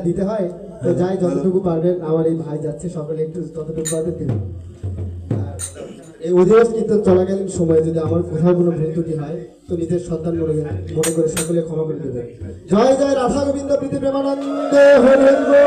দিতে হয় তো যাই যতটুকু পারবেন আমার এই ভাই যাচ্ছে সকলে একটু ততটুকু পারবেন দিন। এই অধিবাস কীর্তন চলাকালীন সময়ে যদি আমার কোথাও কোনো ভুল ত্রুটি হয় তো নিজের সন্তান মনে করে সকলে ক্ষমা করে দেবেন। জয় জয় রাধা গোবিন্দ প্রীতি প্রেমানন্দে হরি হরি।